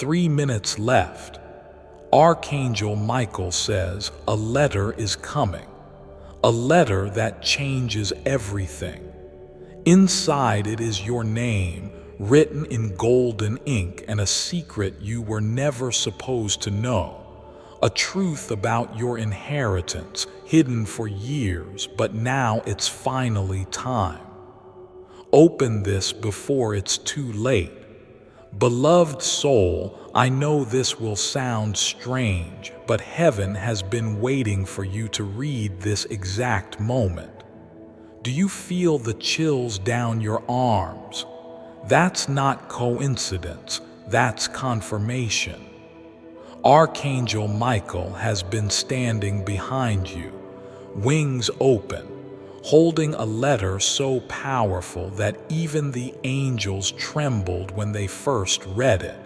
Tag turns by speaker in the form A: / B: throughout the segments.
A: 3 minutes left. Archangel Michael says a letter is coming, a letter that changes everything. Inside it is your name, written in golden ink, and a secret you were never supposed to know. A truth about your inheritance, hidden for years, but now it's finally time. Open this before it's too late. Beloved soul, I know this will sound strange, but heaven has been waiting for you to read this exact moment. Do you feel the chills down your arms? That's not coincidence, that's confirmation. Archangel Michael has been standing behind you, wings open, holding a letter so powerful that even the angels trembled when they first read it.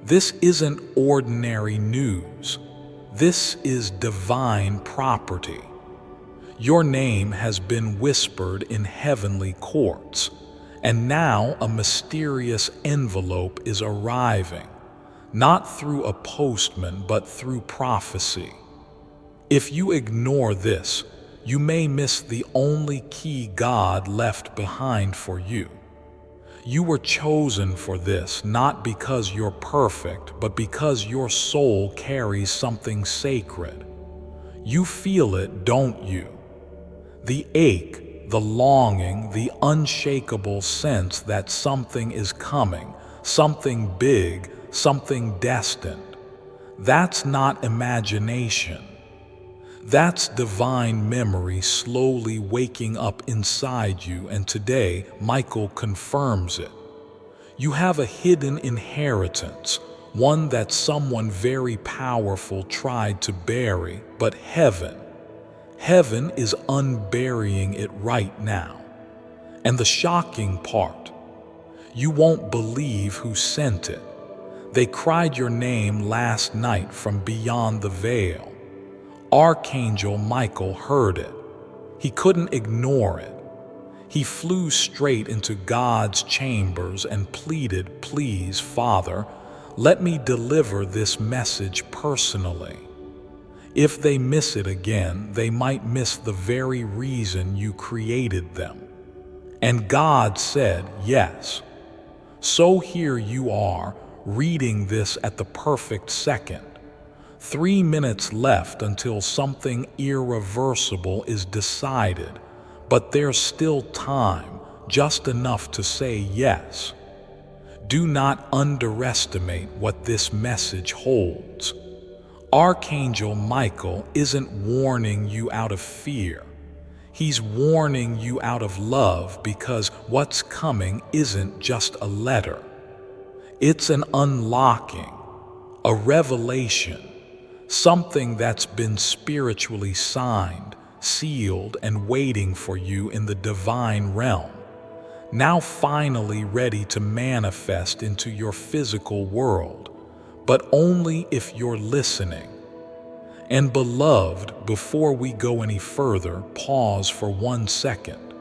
A: This isn't ordinary news. This is divine property. Your name has been whispered in heavenly courts, and now a mysterious envelope is arriving, not through a postman but through prophecy. If you ignore this, you may miss the only key God left behind for you. You were chosen for this not because you're perfect, but because your soul carries something sacred. You feel it, don't you? The ache, the longing, the unshakable sense that something is coming, something big, something destined. That's not imagination. That's divine memory slowly waking up inside you, and today Michael confirms it. You have a hidden inheritance, one that someone very powerful tried to bury, but Heaven is unburying it right now. And the shocking part, you won't believe who sent it. They cried your name last night from beyond the veil. Archangel Michael heard it. He couldn't ignore it. He flew straight into God's chambers and pleaded, "Please, Father, let me deliver this message personally." If they miss it again, they might miss the very reason you created them. And God said yes. So here you are, reading this at the perfect second. 3 minutes left until something irreversible is decided, but there's still time, just enough to say yes. Do not underestimate what this message holds. Archangel Michael isn't warning you out of fear. He's warning you out of love, because what's coming isn't just a letter. It's an unlocking, a revelation, something that's been spiritually signed, sealed, and waiting for you in the divine realm. Now finally ready to manifest into your physical world, but only if you're listening. And beloved, before we go any further, pause for 1 second.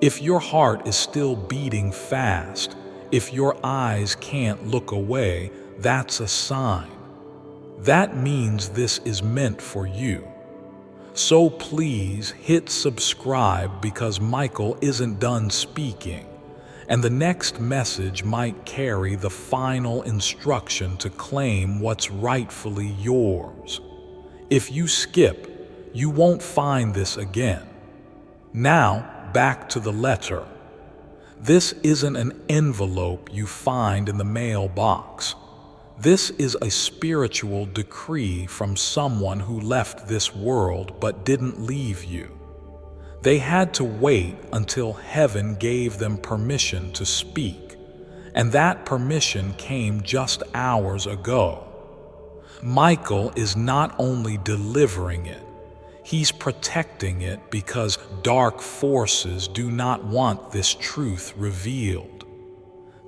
A: If your heart is still beating fast, if your eyes can't look away, that's a sign. That means this is meant for you. So please hit subscribe, because Michael isn't done speaking, and the next message might carry the final instruction to claim what's rightfully yours. If you skip, you won't find this again. Now, back to the letter. This isn't an envelope you find in the mailbox. This is a spiritual decree from someone who left this world but didn't leave you. They had to wait until heaven gave them permission to speak, and that permission came just hours ago. Michael is not only delivering it, he's protecting it, because dark forces do not want this truth revealed.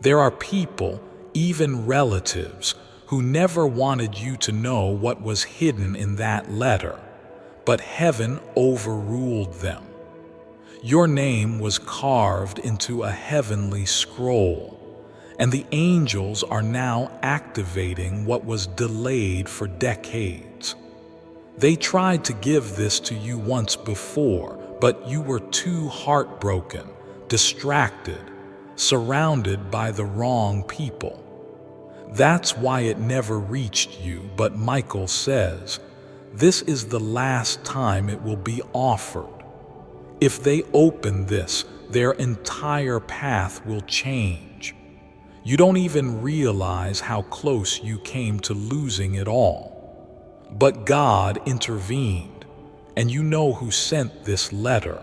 A: There are people, even relatives, who never wanted you to know what was hidden in that letter, but heaven overruled them. Your name was carved into a heavenly scroll, And the angels are now activating what was delayed for decades. They tried to give this to you once before, but you were too heartbroken, distracted, surrounded by the wrong people. That's why it never reached you, but Michael says, this is the last time it will be offered. If they open this, their entire path will change. You don't even realize how close you came to losing it all. But God intervened, and you know who sent this letter.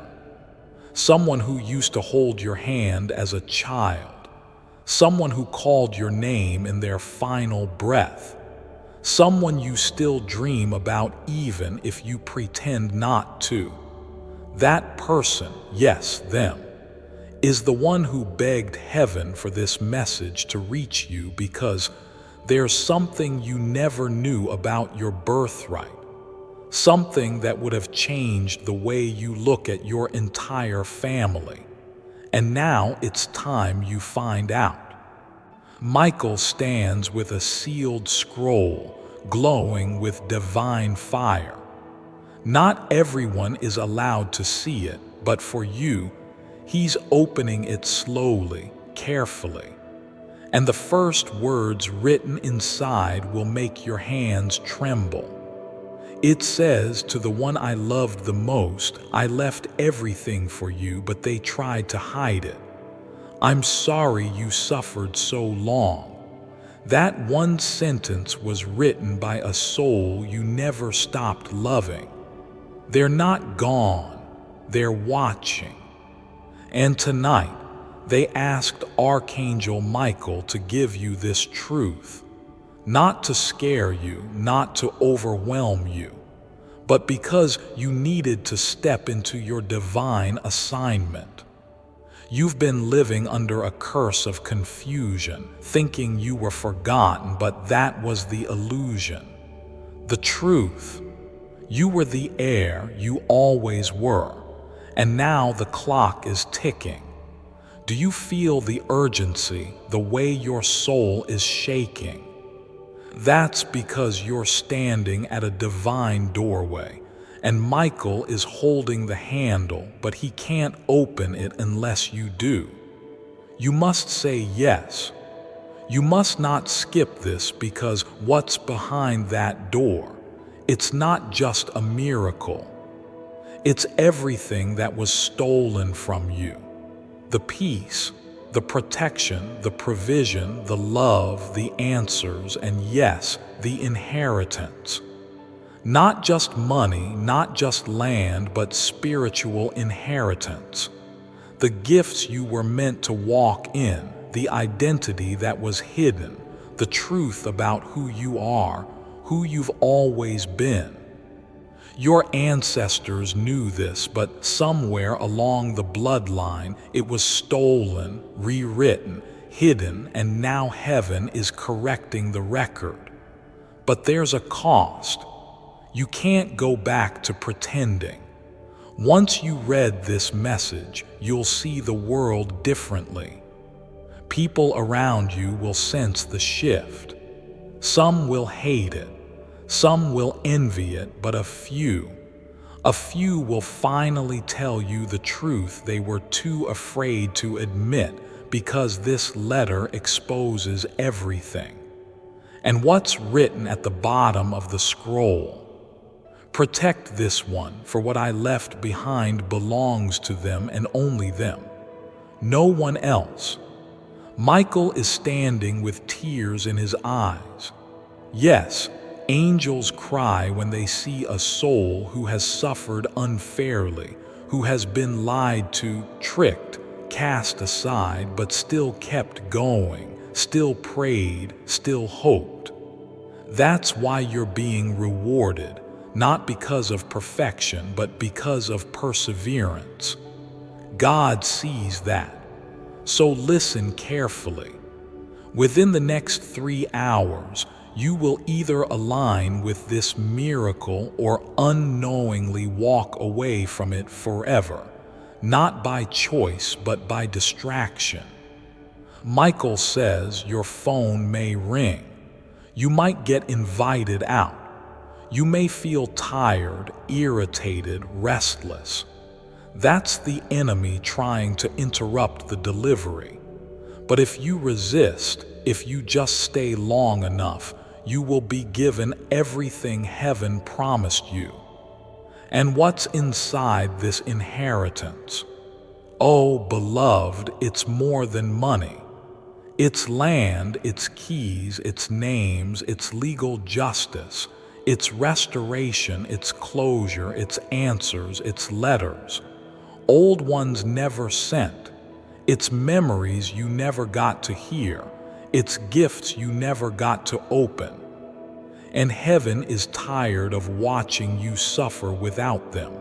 A: Someone who used to hold your hand as a child. Someone who called your name in their final breath. Someone you still dream about even if you pretend not to. That person, yes, them, is the one who begged heaven for this message to reach you because there's something you never knew about your birthright, something that would have changed the way you look at your entire family. And now it's time you find out. Michael stands with a sealed scroll, glowing with divine fire. Not everyone is allowed to see it, but for you, he's opening it slowly, carefully. And the first words written inside will make your hands tremble. It says, to the one I loved the most, I left everything for you, but they tried to hide it. I'm sorry you suffered so long. That one sentence was written by a soul you never stopped loving. They're not gone, they're watching. And tonight, they asked Archangel Michael to give you this truth, not to scare you, not to overwhelm you, but because you needed to step into your divine assignment. You've been living under a curse of confusion, thinking you were forgotten, but that was the illusion. The truth, you were the heir you always were, and now the clock is ticking. Do you feel the urgency, the way your soul is shaking? That's because you're standing at a divine doorway, and Michael is holding the handle, but he can't open it unless you do. You must say yes. You must not skip this, because what's behind that door? It's not just a miracle. It's everything that was stolen from you. The peace, the protection, the provision, the love, the answers, and yes, the inheritance. Not just money, not just land, but spiritual inheritance. The gifts you were meant to walk in, the identity that was hidden, the truth about who you are, who you've always been. Your ancestors knew this, but somewhere along the bloodline, it was stolen, rewritten, hidden, and now heaven is correcting the record. But there's a cost. You can't go back to pretending. Once you read this message, you'll see the world differently. People around you will sense the shift. Some will hate it. Some will envy it, but a few will finally tell you the truth they were too afraid to admit, because this letter exposes everything. And what's written at the bottom of the scroll? Protect this one, for what I left behind belongs to them and only them. No one else. Michael is standing with tears in his eyes. Yes, angels cry when they see a soul who has suffered unfairly, who has been lied to, tricked, cast aside, but still kept going, still prayed, still hoped. That's why you're being rewarded, not because of perfection, but because of perseverance. God sees that. So listen carefully. Within the next 3 hours, you will either align with this miracle or unknowingly walk away from it forever, not by choice but by distraction. Michael says your phone may ring. You might get invited out. You may feel tired, irritated, restless. That's the enemy trying to interrupt the delivery. But if you resist, if you just stay long enough, you will be given everything heaven promised you. And what's inside this inheritance? Oh, beloved, it's more than money. It's land, its keys, its names, its legal justice, its restoration, its closure, its answers, its letters. Old ones never sent. It's memories you never got to hear. It's gifts you never got to open. And heaven is tired of watching you suffer without them.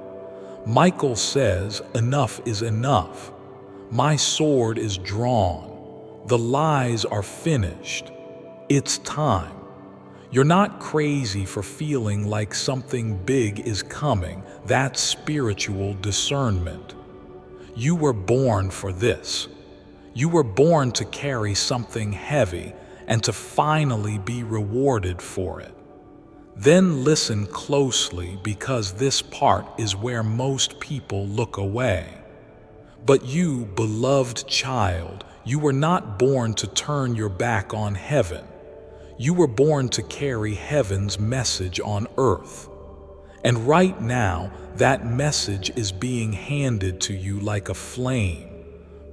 A: Michael says, enough is enough. My sword is drawn. The lies are finished. It's time. You're not crazy for feeling like something big is coming. That's spiritual discernment. You were born for this. You were born to carry something heavy and to finally be rewarded for it. Then listen closely, because this part is where most people look away. But you, beloved child, you were not born to turn your back on heaven. You were born to carry heaven's message on earth. And right now, that message is being handed to you like a flame,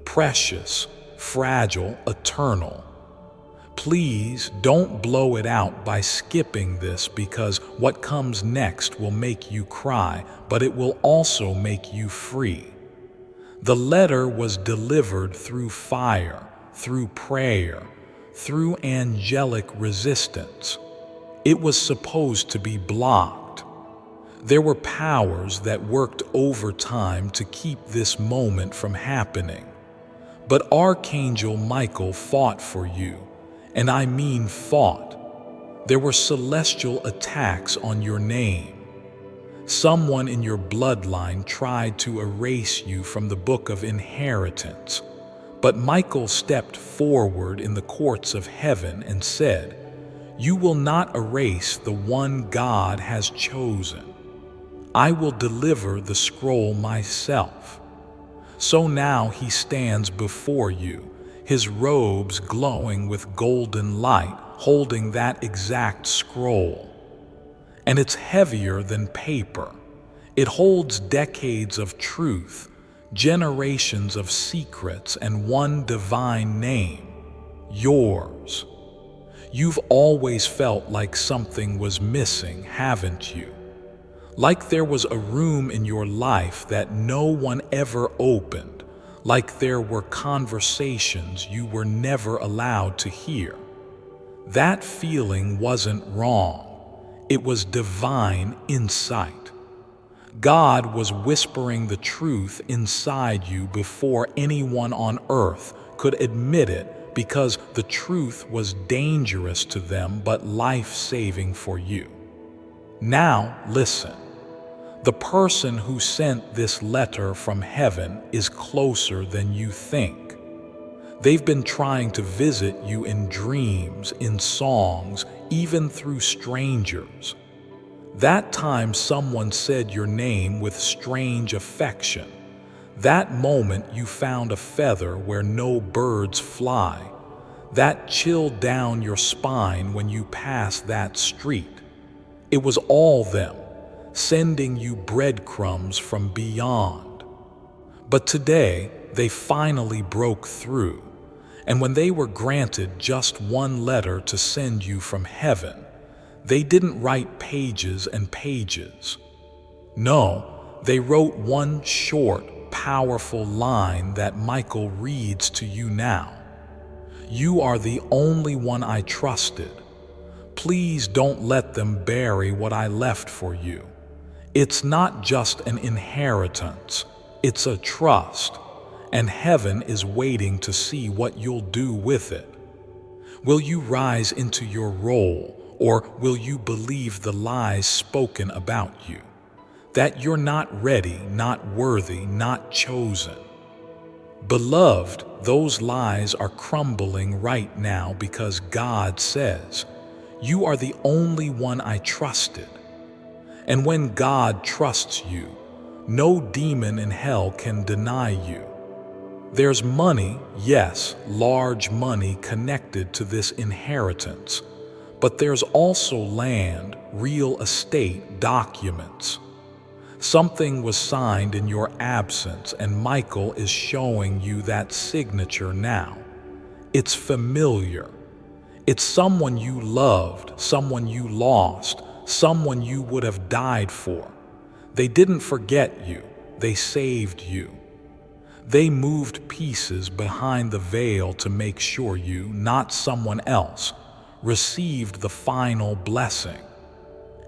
A: precious, fragile, eternal. Please don't blow it out by skipping this, because what comes next will make you cry, but it will also make you free. The letter was delivered through fire, through prayer, through angelic resistance. It was supposed to be blocked. There were powers that worked overtime to keep this moment from happening. But Archangel Michael fought for you, and I mean fought. There were celestial attacks on your name. Someone in your bloodline tried to erase you from the book of inheritance, but Michael stepped forward in the courts of heaven and said, "You will not erase the one God has chosen. I will deliver the scroll myself." So now he stands before you, his robes glowing with golden light, holding that exact scroll. And it's heavier than paper. It holds decades of truth, generations of secrets, and one divine name, yours. You've always felt like something was missing, haven't you? Like there was a room in your life that no one ever opened, like there were conversations you were never allowed to hear. That feeling wasn't wrong. It was divine insight. God was whispering the truth inside you before anyone on earth could admit it, because the truth was dangerous to them but life-saving for you. Now listen. The person who sent this letter from heaven is closer than you think. They've been trying to visit you in dreams, in songs, even through strangers. That time someone said your name with strange affection. That moment you found a feather where no birds fly. That chilled down your spine when you passed that street. It was all them, sending you breadcrumbs from beyond. But today, they finally broke through. And when they were granted just one letter to send you from heaven, they didn't write pages and pages. No, they wrote one short, powerful line that Michael reads to you now. You are the only one I trusted. Please don't let them bury what I left for you. It's not just an inheritance, it's a trust, and heaven is waiting to see what you'll do with it. Will you rise into your role, or will you believe the lies spoken about you? That you're not ready, not worthy, not chosen. Beloved, those lies are crumbling right now because God says, "You are the only one I trusted." And when God trusts you, no demon in hell can deny you. There's money, yes, large money connected to this inheritance, but there's also land, real estate, documents. Something was signed in your absence, and Michael is showing you that signature now. It's familiar. It's someone you loved, someone you lost, someone you would have died for. They didn't forget you, they saved you. They moved pieces behind the veil to make sure you, not someone else, received the final blessing.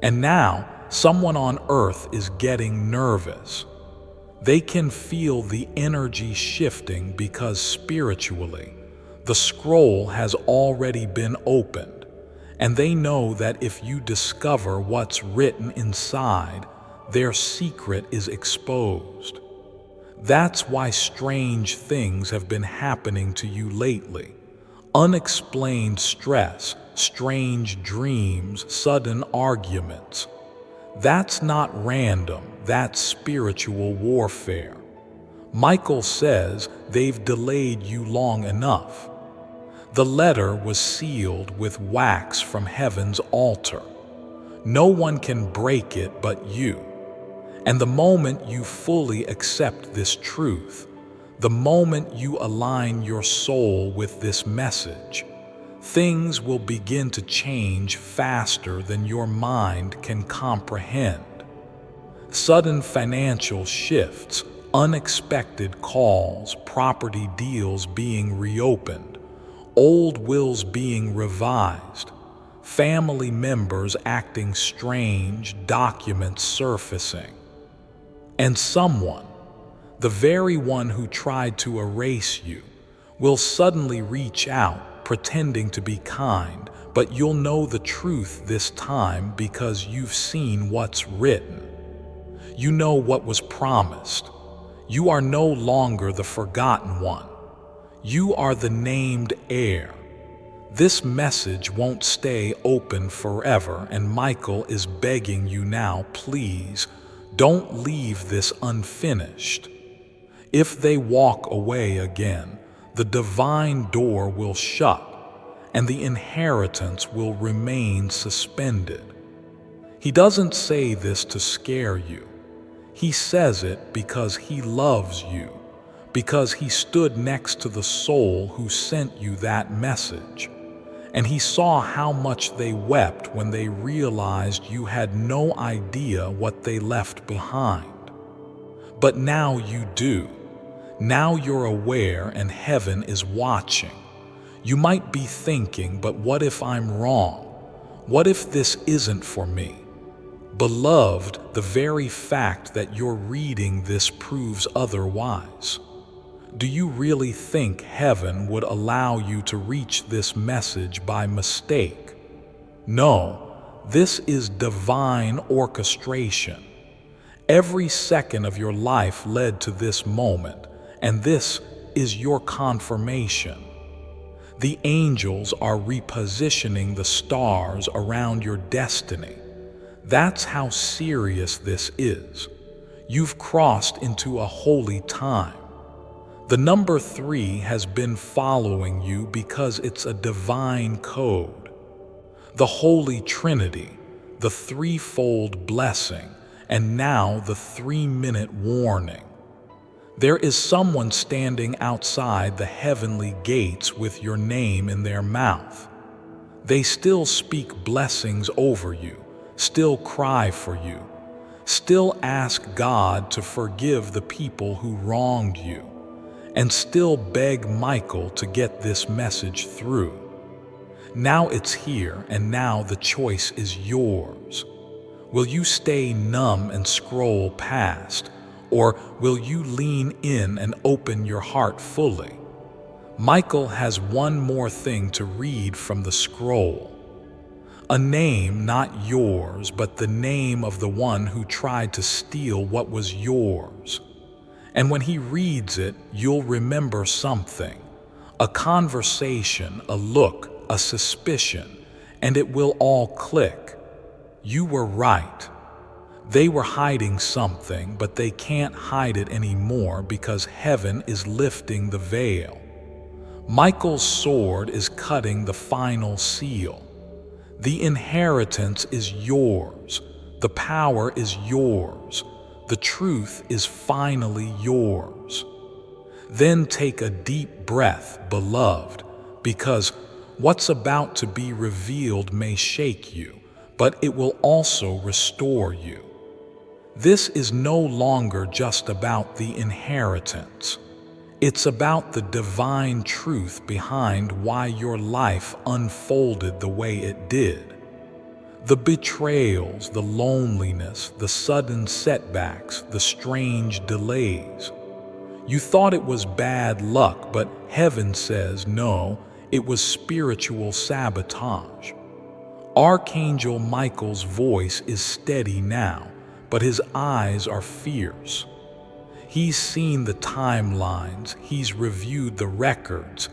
A: And now, someone on earth is getting nervous. They can feel the energy shifting because spiritually, the scroll has already been opened, and they know that if you discover what's written inside, their secret is exposed. That's why strange things have been happening to you lately. Unexplained stress, strange dreams, sudden arguments. That's not random, that's spiritual warfare. Michael says they've delayed you long enough. The letter was sealed with wax from heaven's altar. No one can break it but you. And the moment you fully accept this truth, the moment you align your soul with this message, things will begin to change faster than your mind can comprehend. Sudden financial shifts, unexpected calls, property deals being reopened, old wills being revised, family members acting strange, documents surfacing. And someone, the very one who tried to erase you, will suddenly reach out, pretending to be kind, but you'll know the truth this time because you've seen what's written. You know what was promised. You are no longer the forgotten one. You are the named heir. This message won't stay open forever, and Michael is begging you now, please, don't leave this unfinished. If they walk away again, the divine door will shut, and the inheritance will remain suspended. He doesn't say this to scare you. He says it because he loves you, because he stood next to the soul who sent you that message. And he saw how much they wept when they realized you had no idea what they left behind. But now you do. Now you're aware and heaven is watching. You might be thinking, but what if I'm wrong? What if this isn't for me? Beloved, the very fact that you're reading this proves otherwise. Do you really think heaven would allow you to reach this message by mistake? No, this is divine orchestration. Every second of your life led to this moment, and this is your confirmation. The angels are repositioning the stars around your destiny. That's how serious this is. You've crossed into a holy time. The number 3 has been following you because it's a divine code. The Holy Trinity, the threefold blessing, and now the 3-minute warning. There is someone standing outside the heavenly gates with your name in their mouth. They still speak blessings over you, still cry for you, still ask God to forgive the people who wronged you, and still beg Michael to get this message through. Now it's here, and now the choice is yours. Will you stay numb and scroll past, or will you lean in and open your heart fully? Michael has one more thing to read from the scroll. A name not yours, but the name of the one who tried to steal what was yours. And when he reads it, you'll remember something. A conversation, a look, a suspicion, and it will all click. You were right. They were hiding something, but they can't hide it anymore because heaven is lifting the veil. Michael's sword is cutting the final seal. The inheritance is yours. The power is yours. The truth is finally yours. Then take a deep breath, beloved, because what's about to be revealed may shake you, but it will also restore you. This is no longer just about the inheritance. It's about the divine truth behind why your life unfolded the way it did. The betrayals, the loneliness, the sudden setbacks, the strange delays. You thought it was bad luck, but heaven says no, it was spiritual sabotage. Archangel Michael's voice is steady now, but his eyes are fierce. He's seen the timelines, he's reviewed the records.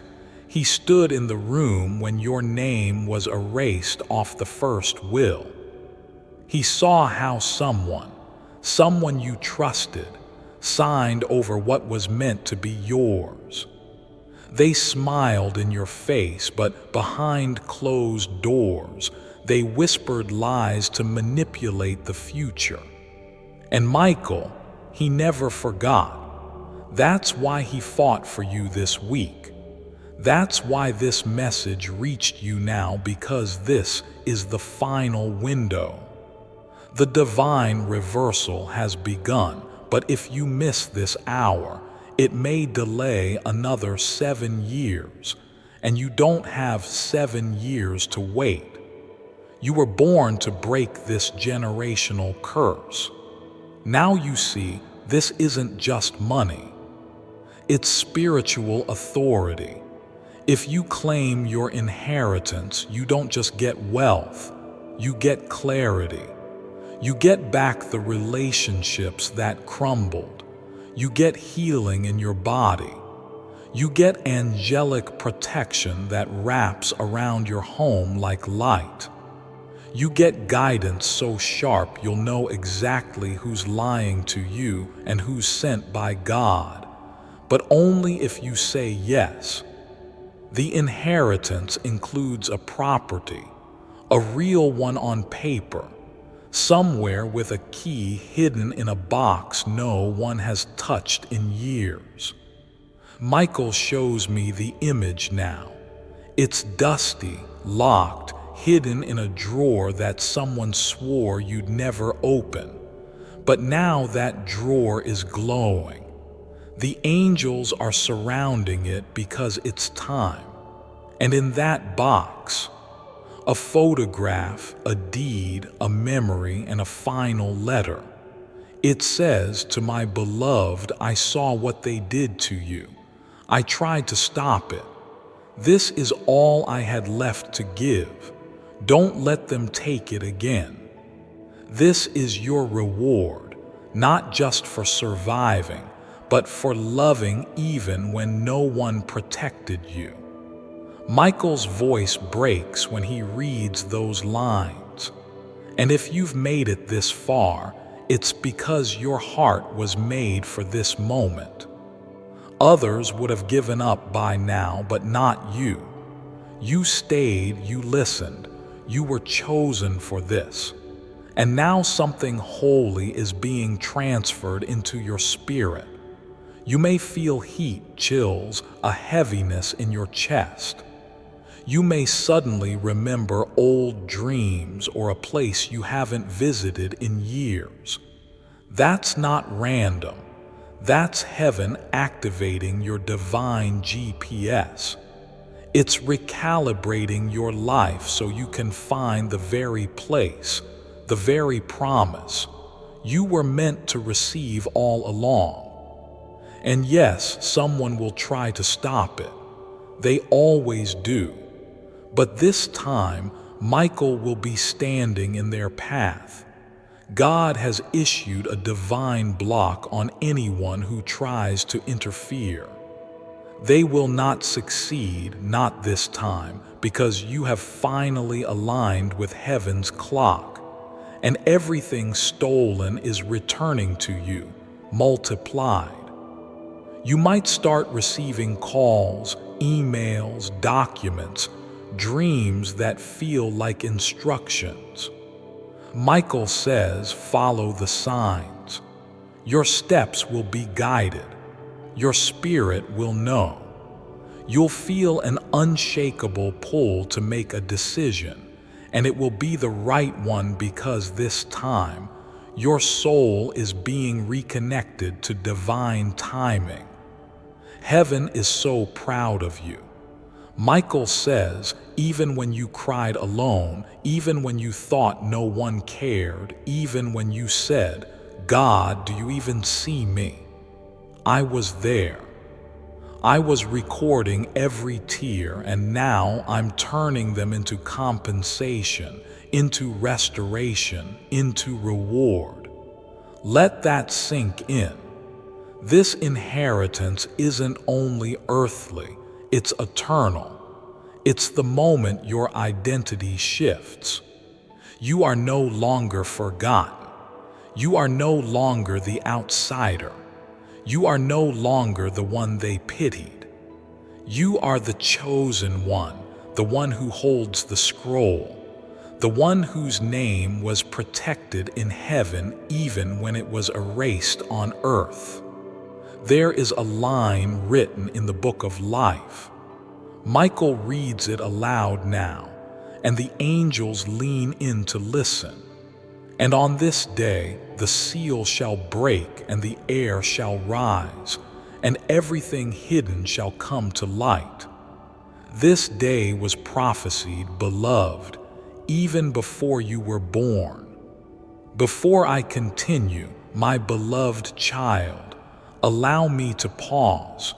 A: He stood in the room when your name was erased off the first will. He saw how someone you trusted, signed over what was meant to be yours. They smiled in your face, but behind closed doors, they whispered lies to manipulate the future. And Michael, he never forgot. That's why he fought for you this week. That's why this message reached you now, because this is the final window. The divine reversal has begun, but if you miss this hour, it may delay another 7 years, and you don't have 7 years to wait. You were born to break this generational curse. Now you see, this isn't just money. It's spiritual authority. If you claim your inheritance, you don't just get wealth, you get clarity. You get back the relationships that crumbled. You get healing in your body. You get angelic protection that wraps around your home like light. You get guidance so sharp you'll know exactly who's lying to you and who's sent by God, but only if you say yes. The inheritance includes a property, a real one on paper, somewhere with a key hidden in a box no one has touched in years. Michael shows me the image now. It's dusty, locked, hidden in a drawer that someone swore you'd never open. But now that drawer is glowing. The angels are surrounding it because it's time. And in that box, a photograph, a deed, a memory, and a final letter. It says, "To my beloved, I saw what they did to you. I tried to stop it. This is all I had left to give. Don't let them take it again. This is your reward, not just for surviving, but for loving even when no one protected you." Michael's voice breaks when he reads those lines. And if you've made it this far, it's because your heart was made for this moment. Others would have given up by now, but not you. You stayed, you listened. You were chosen for this. And now something holy is being transferred into your spirit. You may feel heat, chills, a heaviness in your chest. You may suddenly remember old dreams or a place you haven't visited in years. That's not random. That's heaven activating your divine GPS. It's recalibrating your life so you can find the very place, the very promise you were meant to receive all along. And yes, someone will try to stop it. They always do. But this time, Michael will be standing in their path, God has issued a divine block on anyone who tries to interfere. They will not succeed, not this time, because you have finally aligned with heaven's clock, and everything stolen is returning to you, multiplied. You might start receiving calls, emails, documents, dreams that feel like instructions. Michael says, follow the signs. Your steps will be guided. Your spirit will know. You'll feel an unshakable pull to make a decision, and it will be the right one because this time, your soul is being reconnected to divine timing. Heaven is so proud of you. Michael says, even when you cried alone, even when you thought no one cared, even when you said, God, do you even see me? I was there. I was recording every tear, and now I'm turning them into compensation, into restoration, into reward. Let that sink in. This inheritance isn't only earthly, it's eternal. It's the moment your identity shifts. You are no longer forgotten. You are no longer the outsider. You are no longer the one they pitied. You are the chosen one, the one who holds the scroll, the one whose name was protected in heaven even when it was erased on earth. There is a line written in the book of life. Michael reads it aloud now, and the angels lean in to listen. And on this day, the seal shall break, and the air shall rise, and everything hidden shall come to light. This day was prophesied, beloved, even before you were born. Before I continue, my beloved child, allow me to pause,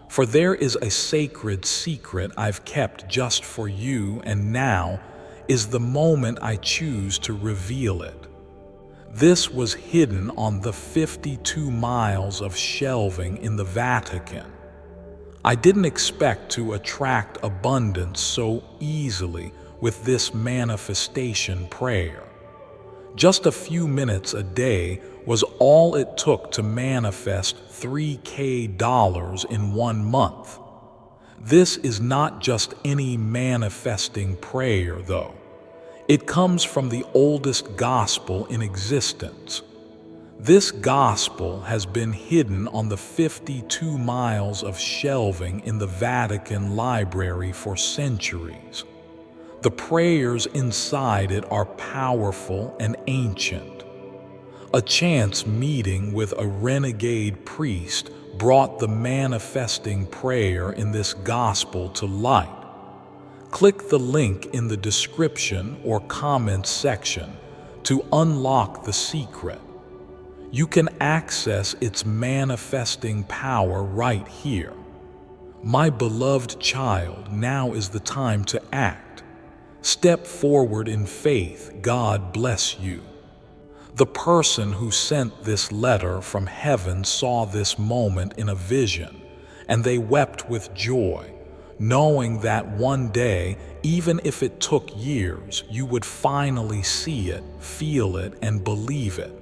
A: for there is a sacred secret I've kept just for you, and now is the moment I choose to reveal it. This was hidden on the 52 miles of shelving in the Vatican. I didn't expect to attract abundance so easily with this manifestation prayer. Just a few minutes a day was all it took to manifest $3,000 in 1 month. This is not just any manifesting prayer, though. It comes from the oldest gospel in existence. This gospel has been hidden on the 52 miles of shelving in the Vatican Library for centuries. The prayers inside it are powerful and ancient. A chance meeting with a renegade priest brought the manifesting prayer in this gospel to light. Click the link in the description or comments section to unlock the secret. You can access its manifesting power right here. My beloved child, now is the time to act. Step forward in faith. God bless you. The person who sent this letter from heaven saw this moment in a vision, and they wept with joy, knowing that one day, even if it took years, you would finally see it, feel it, and believe it.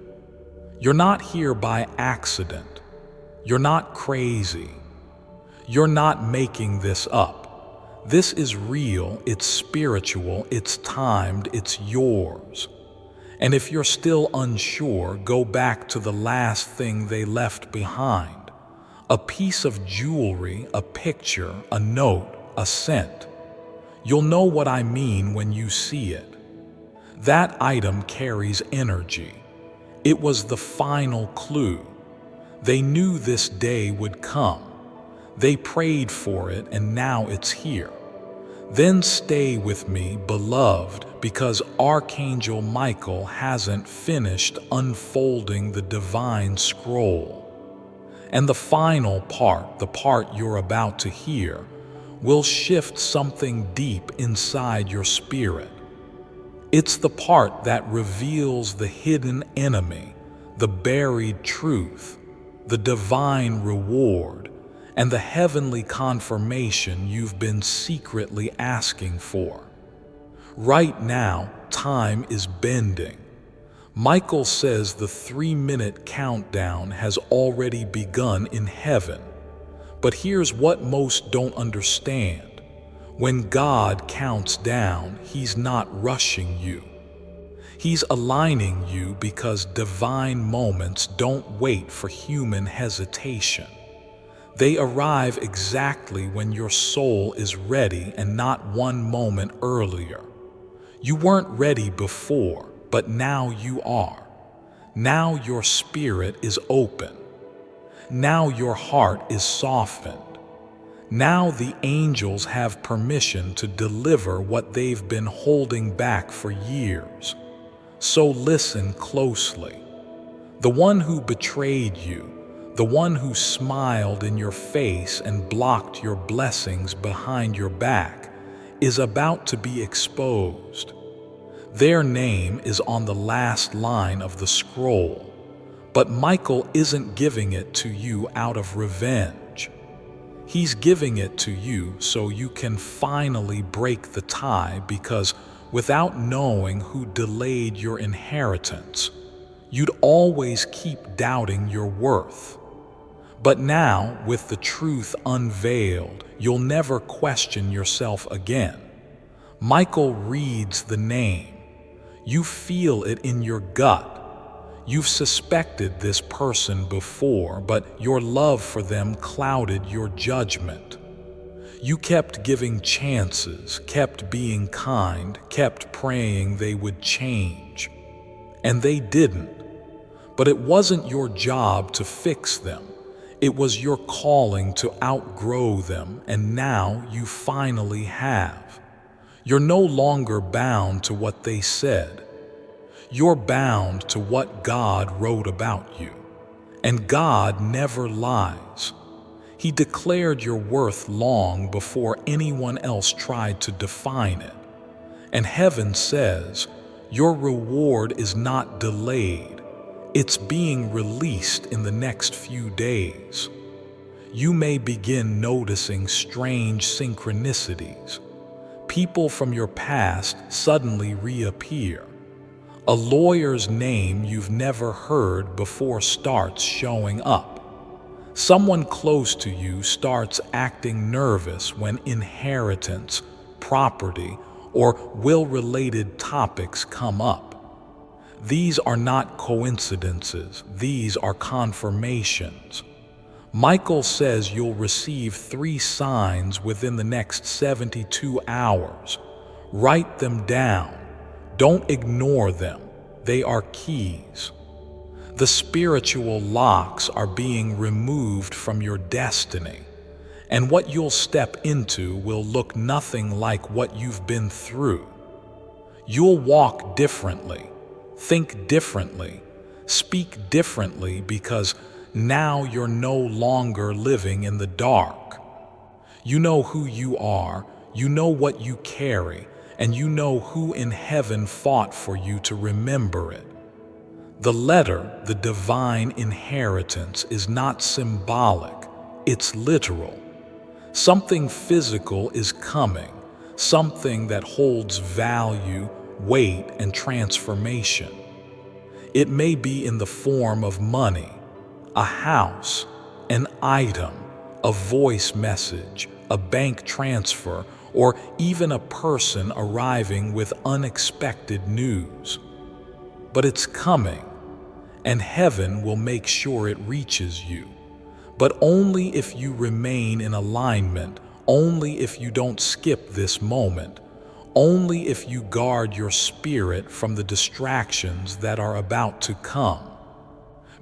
A: You're not here by accident. You're not crazy. You're not making this up. This is real, it's spiritual, it's timed, it's yours. And if you're still unsure, go back to the last thing they left behind. A piece of jewelry, a picture, a note, a scent. You'll know what I mean when you see it. That item carries energy. It was the final clue. They knew this day would come. They prayed for it, and now it's here. Then stay with me, beloved, because Archangel Michael hasn't finished unfolding the divine scroll. And the final part, the part you're about to hear, will shift something deep inside your spirit. It's the part that reveals the hidden enemy, the buried truth, the divine reward, and the heavenly confirmation you've been secretly asking for. Right now, time is bending. Michael says the 3-minute countdown has already begun in heaven. But here's what most don't understand. When God counts down, He's not rushing you. He's aligning you because divine moments don't wait for human hesitation. They arrive exactly when your soul is ready and not one moment earlier. You weren't ready before, but now you are. Now your spirit is open. Now your heart is softened. Now the angels have permission to deliver what they've been holding back for years. So listen closely. The one who betrayed you, the one who smiled in your face and blocked your blessings behind your back, is about to be exposed. Their name is on the last line of the scroll, but Michael isn't giving it to you out of revenge. He's giving it to you so you can finally break the tie, because without knowing who delayed your inheritance, you'd always keep doubting your worth. But now, with the truth unveiled, you'll never question yourself again. Michael reads the name. You feel it in your gut. You've suspected this person before, but your love for them clouded your judgment. You kept giving chances, kept being kind, kept praying they would change. And they didn't. But it wasn't your job to fix them. It was your calling to outgrow them, and now you finally have. You're no longer bound to what they said. You're bound to what God wrote about you. And God never lies. He declared your worth long before anyone else tried to define it. And heaven says, your reward is not delayed. It's being released in the next few days. You may begin noticing strange synchronicities. People from your past suddenly reappear. A lawyer's name you've never heard before starts showing up. Someone close to you starts acting nervous when inheritance, property, or will-related topics come up. These are not coincidences, these are confirmations. Michael says you'll receive 3 signs within the next 72 hours. Write them down. Don't ignore them. They are keys. The spiritual locks are being removed from your destiny, and what you'll step into will look nothing like what you've been through. You'll walk differently, think differently, speak differently, because now you're no longer living in the dark. You know who you are, you know what you carry, and you know who in heaven fought for you to remember it. The letter, the divine inheritance, is not symbolic, it's literal. Something physical is coming, something that holds value, weight, and transformation. It may be in the form of money, a house, an item, a voice message, a bank transfer, or even a person arriving with unexpected news. But it's coming, and heaven will make sure it reaches you. But only if you remain in alignment, only if you don't skip this moment, only if you guard your spirit from the distractions that are about to come.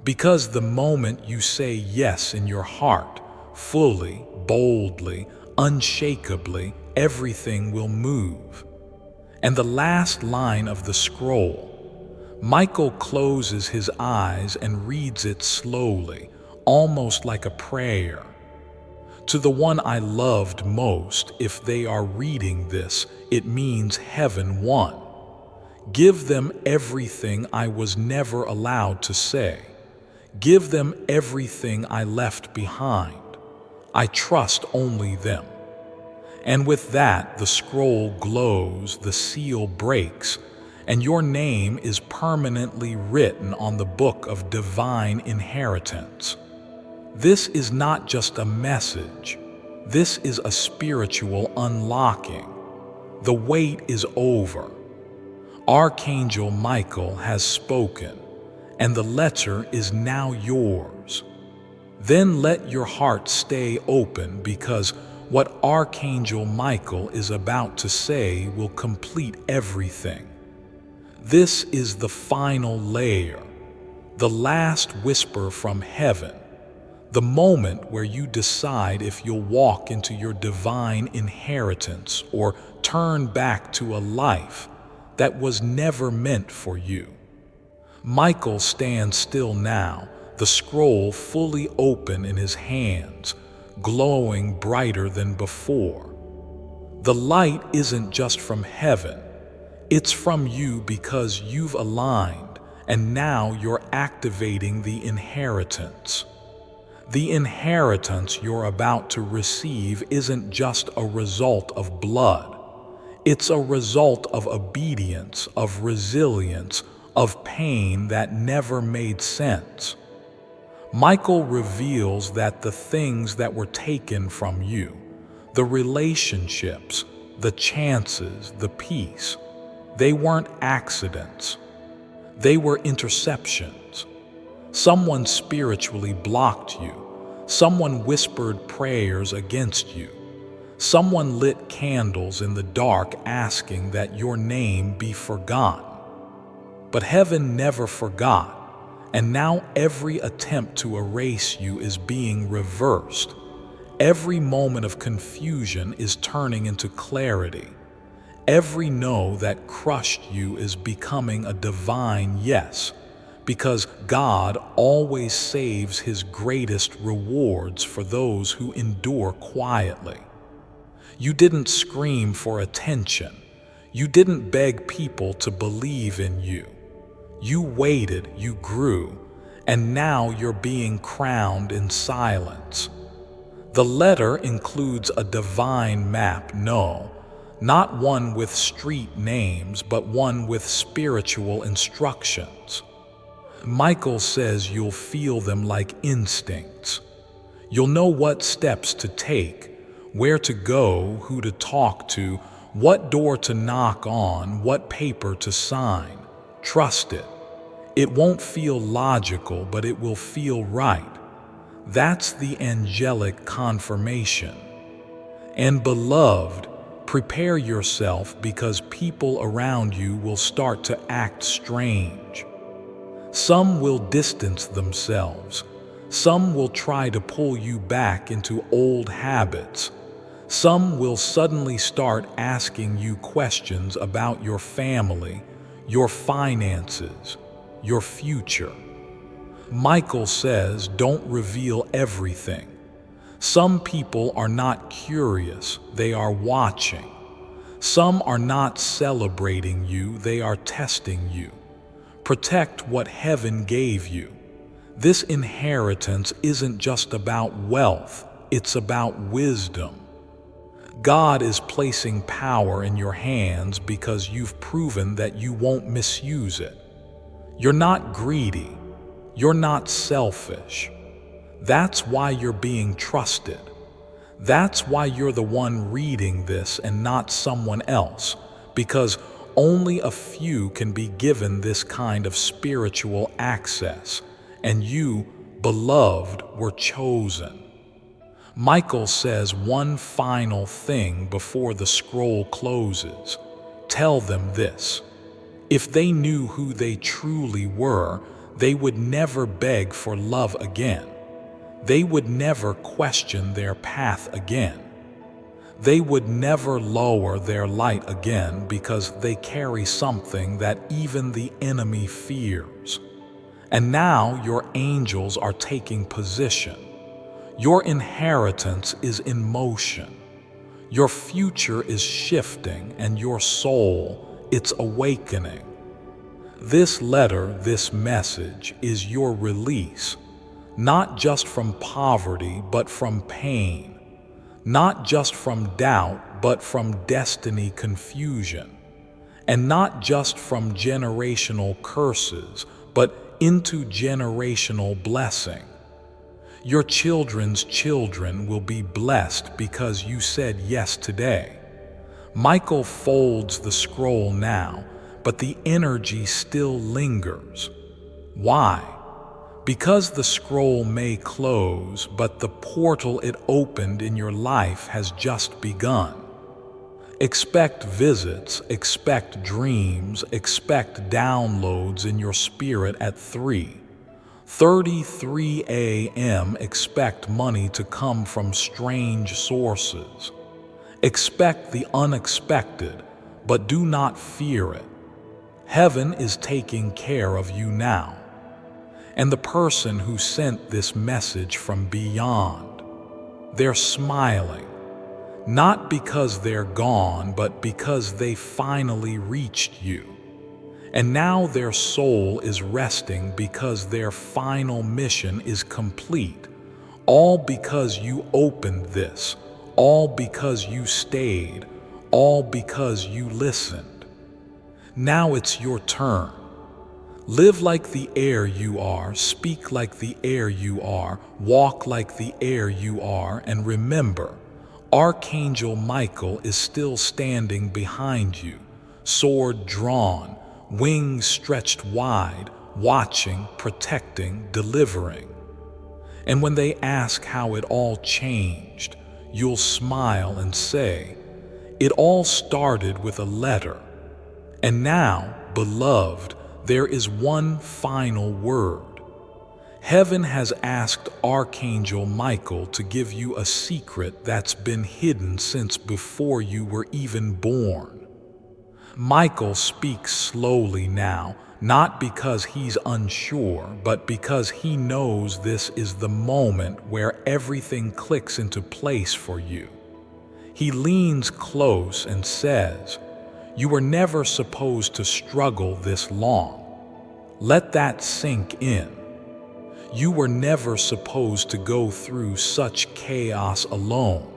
A: Because the moment you say yes in your heart, fully, boldly, unshakably, everything will move. And the last line of the scroll, Michael closes his eyes and reads it slowly, almost like a prayer. To the one I loved most, if they are reading this, it means heaven won. Give them everything I was never allowed to say. Give them everything I left behind. I trust only them." And with that, the scroll glows, the seal breaks, and your name is permanently written on the book of divine inheritance. This is not just a message. This is a spiritual unlocking. The wait is over. Archangel Michael has spoken, and the letter is now yours. Then let your heart stay open, because what Archangel Michael is about to say will complete everything. This is the final layer, the last whisper from heaven, the moment where you decide if you'll walk into your divine inheritance or turn back to a life that was never meant for you. Michael stands still now, the scroll fully open in his hands, glowing brighter than before. The light isn't just from heaven, it's from you, because you've aligned, and now you're activating the inheritance. The inheritance you're about to receive isn't just a result of blood. It's a result of obedience, of resilience, of pain that never made sense. Michael reveals that the things that were taken from you, the relationships, the chances, the peace, they weren't accidents. They were interceptions. Someone spiritually blocked you. Someone whispered prayers against you. Someone lit candles in the dark asking that your name be forgotten. But heaven never forgot, and now every attempt to erase you is being reversed. Every moment of confusion is turning into clarity. Every no that crushed you is becoming a divine yes, because God always saves His greatest rewards for those who endure quietly. You didn't scream for attention. You didn't beg people to believe in you. You waited, you grew, and now you're being crowned in silence. The letter includes a divine map, no, not one with street names, but one with spiritual instructions. Michael says you'll feel them like instincts. You'll know what steps to take, where to go, who to talk to, what door to knock on, what paper to sign. Trust it. It won't feel logical, but it will feel right. That's the angelic confirmation. And beloved, prepare yourself, because people around you will start to act strange. Some will distance themselves. Some will try to pull you back into old habits. Some will suddenly start asking you questions about your family, your finances, your future. Michael says, don't reveal everything. Some people are not curious, they are watching. Some are not celebrating you, they are testing you. Protect what heaven gave you. This inheritance isn't just about wealth, it's about wisdom. God is placing power in your hands because you've proven that you won't misuse it. You're not greedy. You're not selfish. That's why you're being trusted. That's why you're the one reading this and not someone else, because only a few can be given this kind of spiritual access, and you, beloved, were chosen. Michael says one final thing before the scroll closes. Tell them this. If they knew who they truly were, they would never beg for love again. They would never question their path again. They would never lower their light again, because they carry something that even the enemy fears. And now your angels are taking position. Your inheritance is in motion. Your future is shifting, and your soul, it's awakening. This letter, this message, is your release, not just from poverty, but from pain, not just from doubt, but from destiny confusion, and not just from generational curses, but into generational blessing. Your children's children will be blessed because you said yes today. Michael folds the scroll now, but the energy still lingers. Why? Because the scroll may close, but the portal it opened in your life has just begun. Expect visits, expect dreams, expect downloads in your spirit at 3:33 a.m. Expect money to come from strange sources. Expect the unexpected, but do not fear it. Heaven is taking care of you now. And the person who sent this message from beyond, they're smiling, not because they're gone, but because they finally reached you. And now their soul is resting because their final mission is complete, all because you opened this, all because you stayed, all because you listened. Now it's your turn. Live like the air you are, speak like the air you are, walk like the air you are, and remember, Archangel Michael is still standing behind you, sword drawn, wings stretched wide, watching, protecting, delivering. And when they ask how it all changed, you'll smile and say, "It all started with a letter. And now, beloved, there is one final word. Heaven has asked Archangel Michael to give you a secret that's been hidden since before you were even born." Michael speaks slowly now, not because he's unsure, but because he knows this is the moment where everything clicks into place for you. He leans close and says, "You were never supposed to struggle this long. Let that sink in. You were never supposed to go through such chaos alone.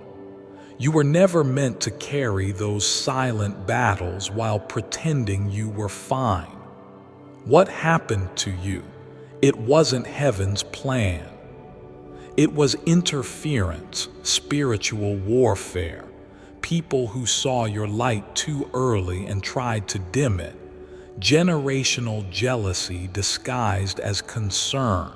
A: You were never meant to carry those silent battles while pretending you were fine. What happened to you? It wasn't heaven's plan. It was interference, spiritual warfare, people who saw your light too early and tried to dim it, generational jealousy disguised as concern.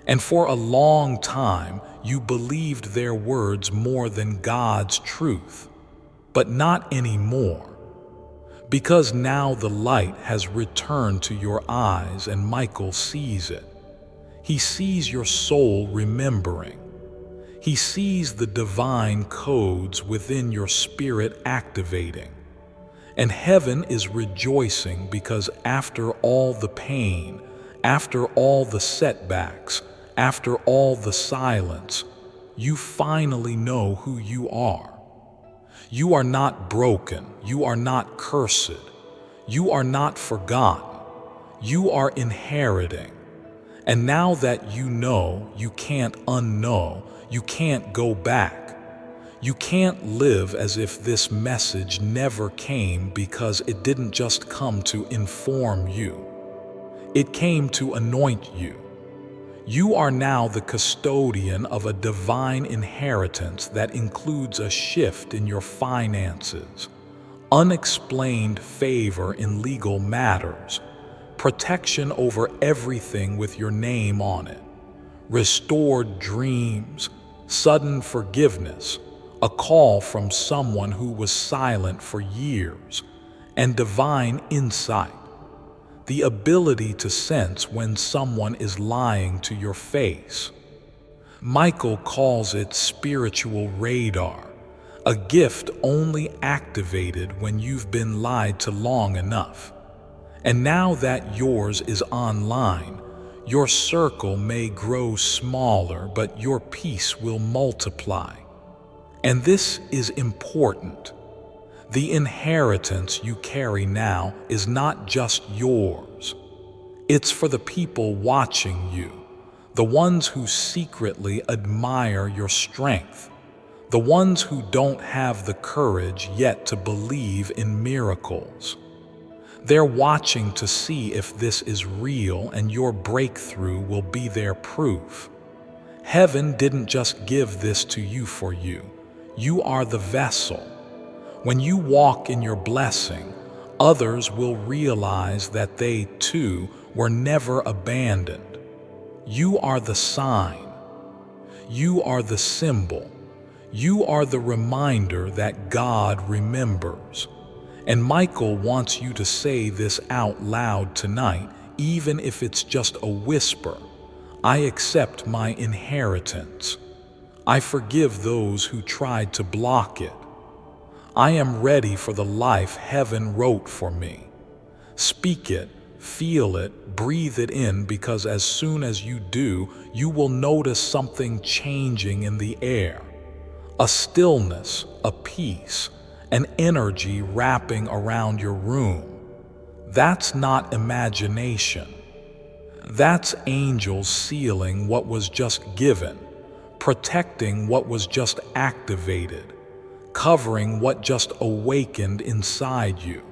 A: And for a long time, you believed their words more than God's truth. But not anymore. Because now the light has returned to your eyes and Michael sees it. He sees your soul remembering. He sees the divine codes within your spirit activating. And heaven is rejoicing because after all the pain, after all the setbacks, after all the silence, you finally know who you are. You are not broken. You are not cursed. You are not forgotten. You are inheriting. And now that you know, you can't unknow. You can't go back. You can't live as if this message never came, because it didn't just come to inform you. It came to anoint you. You are now the custodian of a divine inheritance that includes a shift in your finances, unexplained favor in legal matters, protection over everything with your name on it, restored dreams, sudden forgiveness, a call from someone who was silent for years, and divine insight. The ability to sense when someone is lying to your face. Michael calls it spiritual radar, a gift only activated when you've been lied to long enough. And now that yours is online, your circle may grow smaller, but your peace will multiply. And this is important. The inheritance you carry now is not just yours. It's for the people watching you, the ones who secretly admire your strength, the ones who don't have the courage yet to believe in miracles. They're watching to see if this is real, and your breakthrough will be their proof. Heaven didn't just give this to you for you. You are the vessel. When you walk in your blessing, others will realize that they too were never abandoned. You are the sign. You are the symbol. You are the reminder that God remembers. And Michael wants you to say this out loud tonight, even if it's just a whisper. I accept my inheritance. I forgive those who tried to block it. I am ready for the life heaven wrote for me. Speak it, feel it, breathe it in, because as soon as you do, you will notice something changing in the air. A stillness, a peace, an energy wrapping around your room. That's not imagination. That's angels sealing what was just given, protecting what was just activated, covering what just awakened inside you.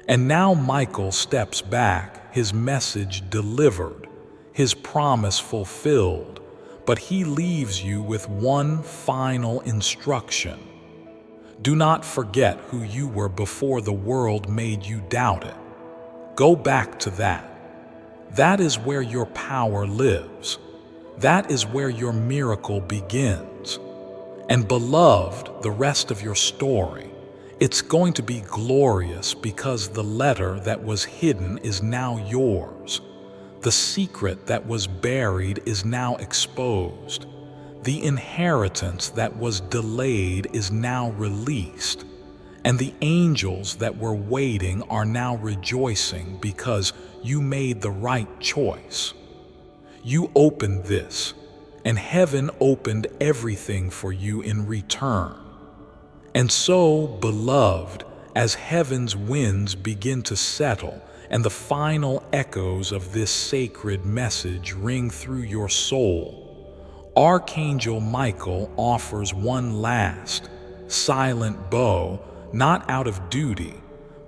A: And now Michael steps back, his message delivered, his promise fulfilled, but he leaves you with one final instruction. Do not forget who you were before the world made you doubt it. Go back to that. That is where your power lives. That is where your miracle begins. And beloved, the rest of your story, it's going to be glorious, because the letter that was hidden is now yours. The secret that was buried is now exposed. The inheritance that was delayed is now released. And the angels that were waiting are now rejoicing, because you made the right choice. You opened this, and heaven opened everything for you in return. And so, beloved, as heaven's winds begin to settle and the final echoes of this sacred message ring through your soul, Archangel Michael offers one last, silent bow, not out of duty,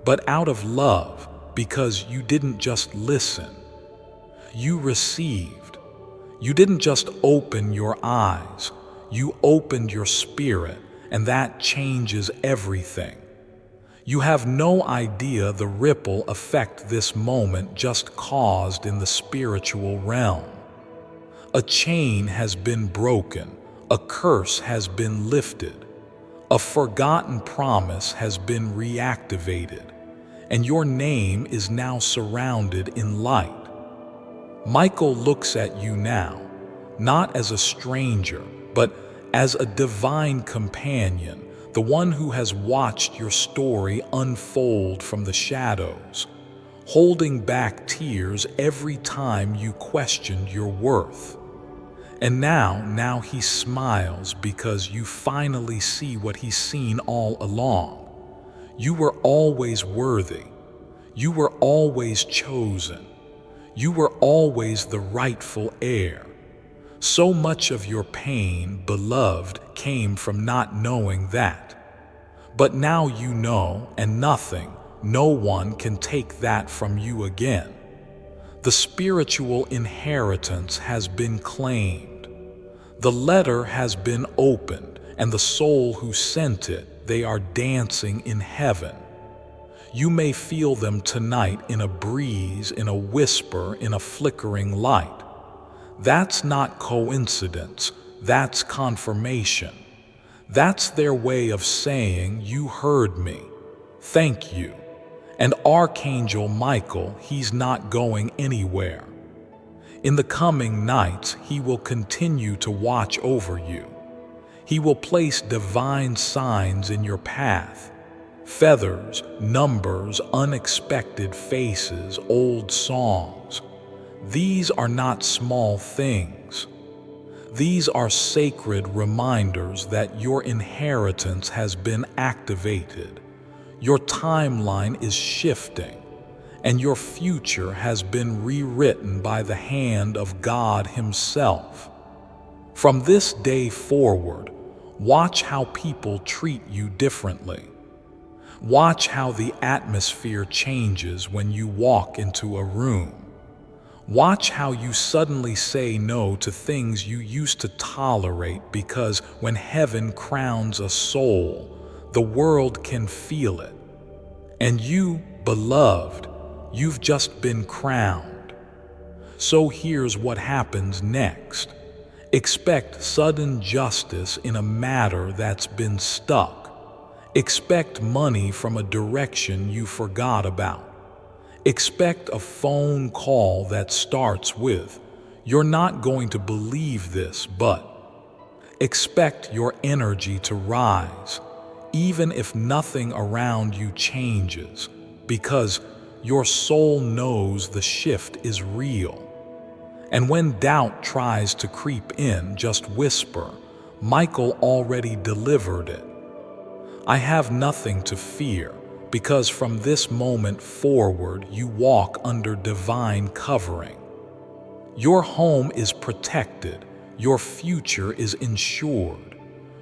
A: but out of love, because you didn't just listen. You received. You didn't just open your eyes, you opened your spirit, and that changes everything. You have no idea the ripple effect this moment just caused in the spiritual realm. A chain has been broken, a curse has been lifted, a forgotten promise has been reactivated, and your name is now surrounded in light. Michael looks at you now, not as a stranger, but as a divine companion, the one who has watched your story unfold from the shadows, holding back tears every time you questioned your worth. And now he smiles, because you finally see what he's seen all along. You were always worthy. You were always chosen. You were always the rightful heir. So much of your pain, beloved, came from not knowing that. But now you know, and nothing, no one can take that from you again. The spiritual inheritance has been claimed. The letter has been opened, and the soul who sent it, they are dancing in heaven. You may feel them tonight in a breeze, in a whisper, in a flickering light. That's not coincidence, that's confirmation. That's their way of saying, you heard me. Thank you. And Archangel Michael, he's not going anywhere. In the coming nights, he will continue to watch over you. He will place divine signs in your path. Feathers, numbers, unexpected faces, old songs. These are not small things. These are sacred reminders that your inheritance has been activated. Your timeline is shifting, and your future has been rewritten by the hand of God Himself. From this day forward, watch how people treat you differently. Watch how the atmosphere changes when you walk into a room. Watch how you suddenly say no to things you used to tolerate, because when heaven crowns a soul, the world can feel it. And you, beloved, you've just been crowned. So here's what happens next. Expect sudden justice in a matter that's been stuck. Expect money from a direction you forgot about. Expect a phone call that starts with, "You're not going to believe this, but..." Expect your energy to rise, even if nothing around you changes, because your soul knows the shift is real. And when doubt tries to creep in, just whisper, "Michael already delivered it. I have nothing to fear, because from this moment forward you walk under divine covering. Your home is protected, your future is ensured,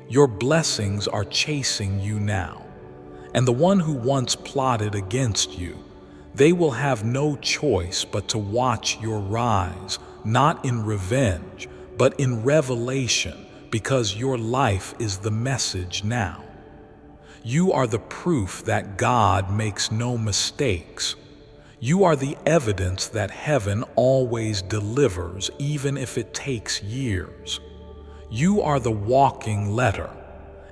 A: your blessings are chasing you now. And the one who once plotted against you, they will have no choice but to watch your rise, not in revenge, but in revelation, because your life is the message now. You are the proof that God makes no mistakes. You are the evidence that heaven always delivers, even if it takes years. You are the walking letter,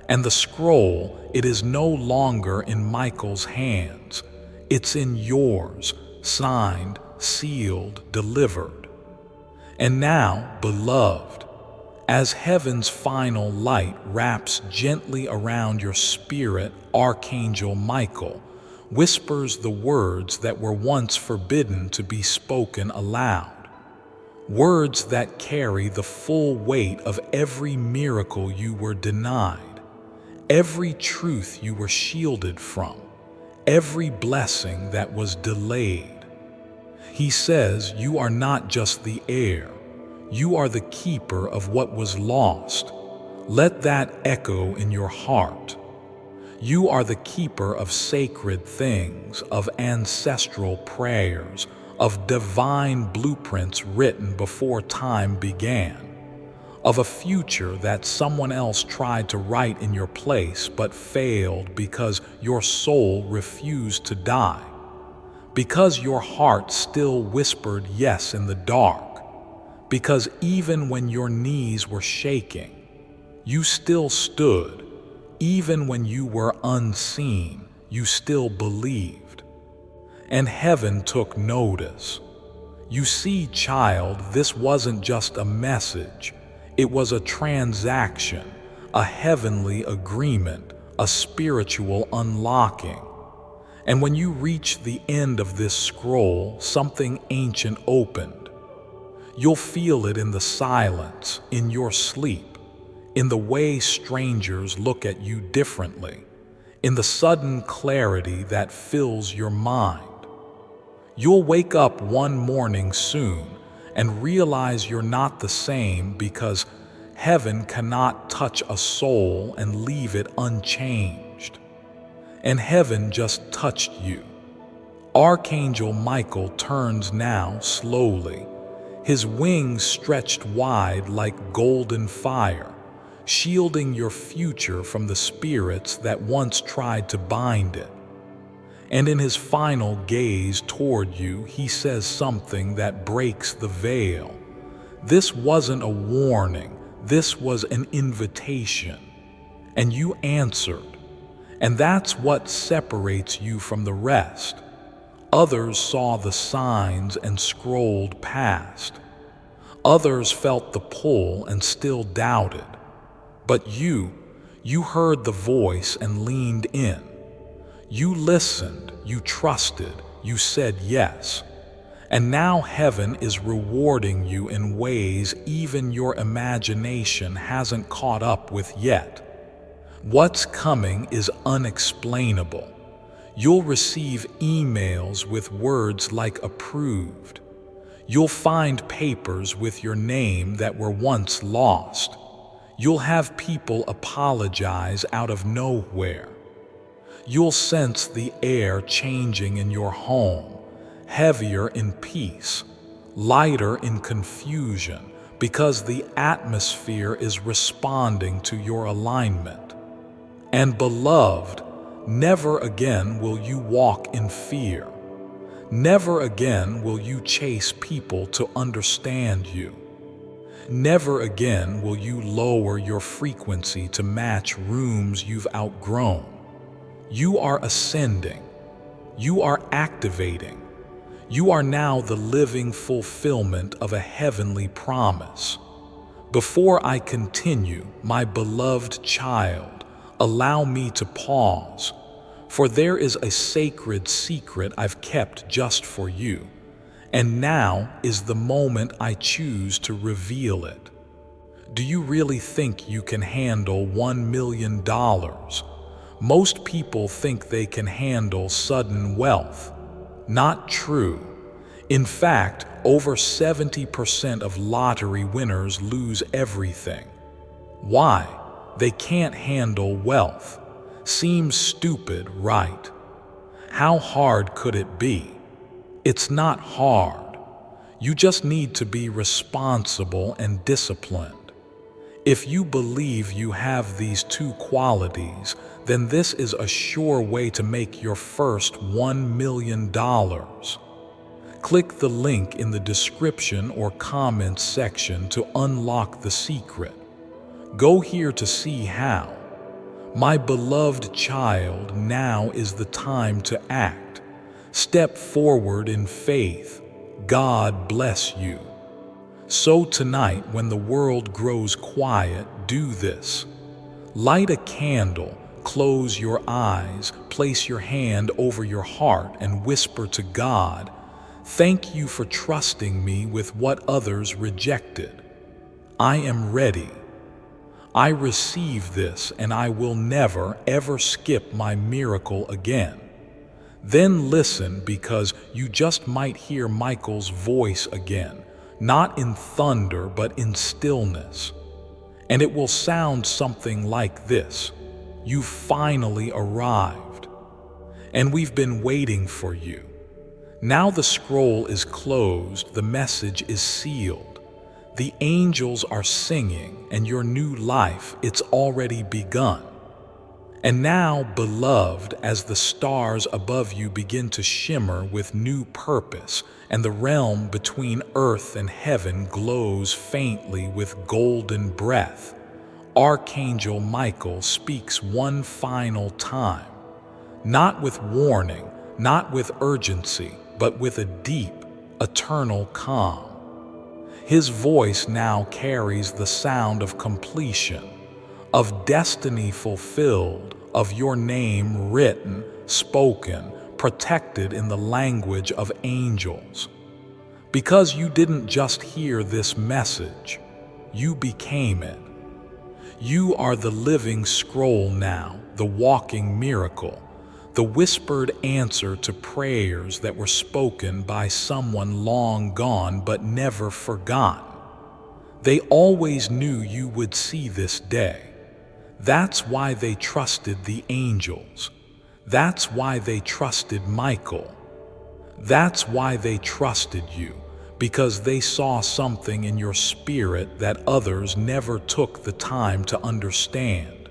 A: and the scroll, it is no longer in Michael's hands. It's in yours, signed, sealed, delivered. And now, beloved, as heaven's final light wraps gently around your spirit, Archangel Michael whispers the words that were once forbidden to be spoken aloud. Words that carry the full weight of every miracle you were denied, every truth you were shielded from, every blessing that was delayed. He says, you are not just the heir. You are the keeper of what was lost. Let that echo in your heart. You are the keeper of sacred things, of ancestral prayers, of divine blueprints written before time began, of a future that someone else tried to write in your place but failed because your soul refused to die, because your heart still whispered yes in the dark. Because even when your knees were shaking, you still stood. Even when you were unseen, you still believed. And heaven took notice. You see, child, this wasn't just a message. It was a transaction, a heavenly agreement, a spiritual unlocking. And when you reach the end of this scroll, something ancient opened. You'll feel it in the silence, in your sleep, in the way strangers look at you differently, in the sudden clarity that fills your mind. You'll wake up one morning soon and realize you're not the same, because heaven cannot touch a soul and leave it unchanged. And heaven just touched you. Archangel Michael turns now slowly, his wings stretched wide like golden fire, shielding your future from the spirits that once tried to bind it. And in his final gaze toward you, he says something that breaks the veil. This wasn't a warning, this was an invitation. And you answered. And that's what separates you from the rest. Others saw the signs and scrolled past. Others felt the pull and still doubted. But you heard the voice and leaned in. You listened, you trusted, you said yes. And now heaven is rewarding you in ways even your imagination hasn't caught up with yet. What's coming is unexplainable. You'll receive emails with words like approved. You'll find papers with your name that were once lost. You'll have people apologize out of nowhere. You'll sense the air changing in your home, heavier in peace, lighter in confusion, because the atmosphere is responding to your alignment. And beloved, never again will you walk in fear. Never again will you chase people to understand you. Never again will you lower your frequency to match rooms you've outgrown. You are ascending. You are activating. You are now the living fulfillment of a heavenly promise. Before I continue, my beloved child, allow me to pause, for there is a sacred secret I've kept just for you, and now is the moment I choose to reveal it. Do you really think you can handle $1 million? Most people think they can handle sudden wealth. Not true. In fact, over 70% of lottery winners lose everything. Why? They can't handle wealth. Seems stupid, right? How hard could it be? It's not hard. You just need to be responsible and disciplined. If you believe you have these two qualities, then this is a sure way to make your first $1 million. Click the link in the description or comments section to unlock the secret. Go here to see how. My beloved child, now is the time to act. Step forward in faith. God bless you. So tonight, when the world grows quiet, do this. Light a candle, close your eyes, place your hand over your heart, and whisper to God, "Thank you for trusting me with what others rejected. I am ready. I receive this, and I will never, ever skip my miracle again." Then listen, because you just might hear Michael's voice again, not in thunder, but in stillness. And it will sound something like this: "You finally arrived, and we've been waiting for you. Now the scroll is closed, the message is sealed. The angels are singing, and your new life, it's already begun. And now, beloved, as the stars above you begin to shimmer with new purpose, and the realm between earth and heaven glows faintly with golden breath, Archangel Michael speaks one final time, not with warning, not with urgency, but with a deep, eternal calm. His voice now carries the sound of completion, of destiny fulfilled, of your name written, spoken, protected in the language of angels. Because you didn't just hear this message, you became it. You are the living scroll now, the walking miracle, the whispered answer to prayers that were spoken by someone long gone but never forgotten. They always knew you would see this day. That's why they trusted the angels. That's why they trusted Michael. That's why they trusted you, because they saw something in your spirit that others never took the time to understand.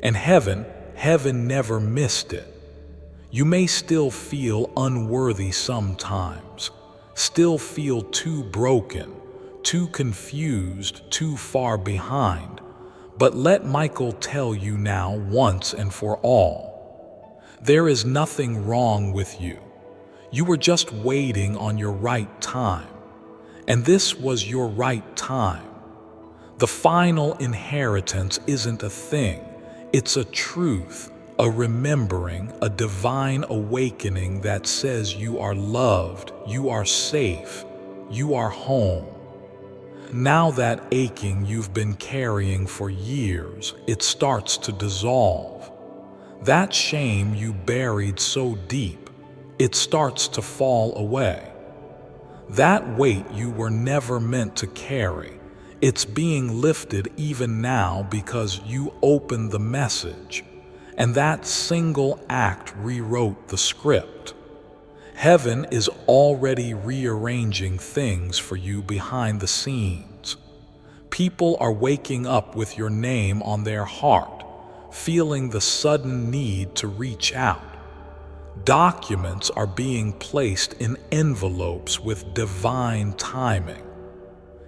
A: And heaven never missed it. You may still feel unworthy sometimes, still feel too broken, too confused, too far behind. But let Michael tell you now, once and for all, there is nothing wrong with you. You were just waiting on your right time, and this was your right time. The final inheritance isn't a thing, it's a truth, a remembering, a divine awakening that says you are loved, you are safe, you are home. Now that aching you've been carrying for years, it starts to dissolve. That shame you buried so deep, it starts to fall away. That weight you were never meant to carry, it's being lifted even now because you opened the message, and that single act rewrote the script. Heaven is already rearranging things for you behind the scenes. People are waking up with your name on their heart, feeling the sudden need to reach out. Documents are being placed in envelopes with divine timing.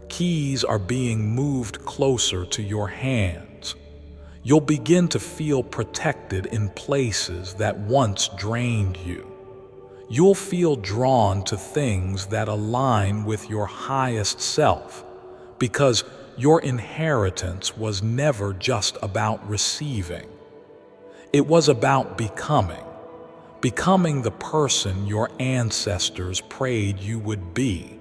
A: Keys are being moved closer to your hands. You'll begin to feel protected in places that once drained you. You'll feel drawn to things that align with your highest self, because your inheritance was never just about receiving. It was about becoming the person your ancestors prayed you would be,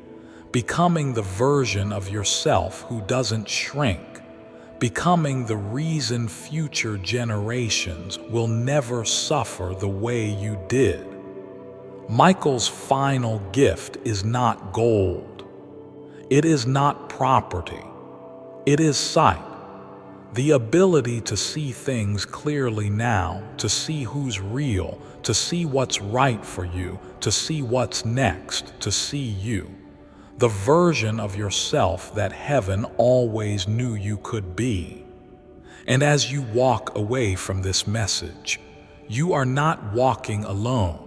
A: becoming the version of yourself who doesn't shrink, becoming the reason future generations will never suffer the way you did. Michael's final gift is not gold. It is not property. It is sight. The ability to see things clearly now, to see who's real, to see what's right for you, to see what's next, to see you. The version of yourself that heaven always knew you could be. And as you walk away from this message, you are not walking alone.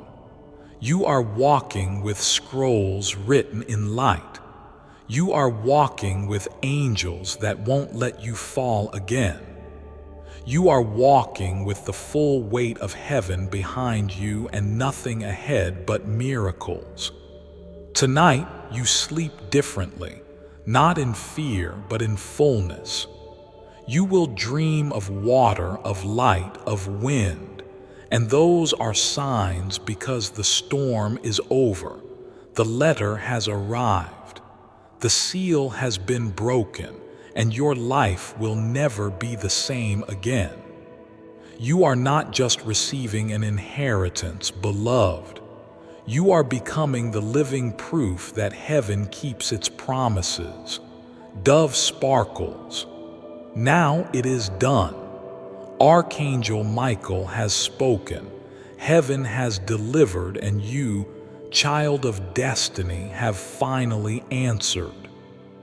A: You are walking with scrolls written in light. You are walking with angels that won't let you fall again. You are walking with the full weight of heaven behind you and nothing ahead but miracles. Tonight, you sleep differently, not in fear, but in fullness. You will dream of water, of light, of wind, and those are signs because the storm is over. The letter has arrived. The seal has been broken, and your life will never be the same again. You are not just receiving an inheritance, beloved. You are becoming the living proof that heaven keeps its promises. Dove sparkles. Now it is done. Archangel Michael has spoken. Heaven has delivered, and you, child of destiny, have finally answered.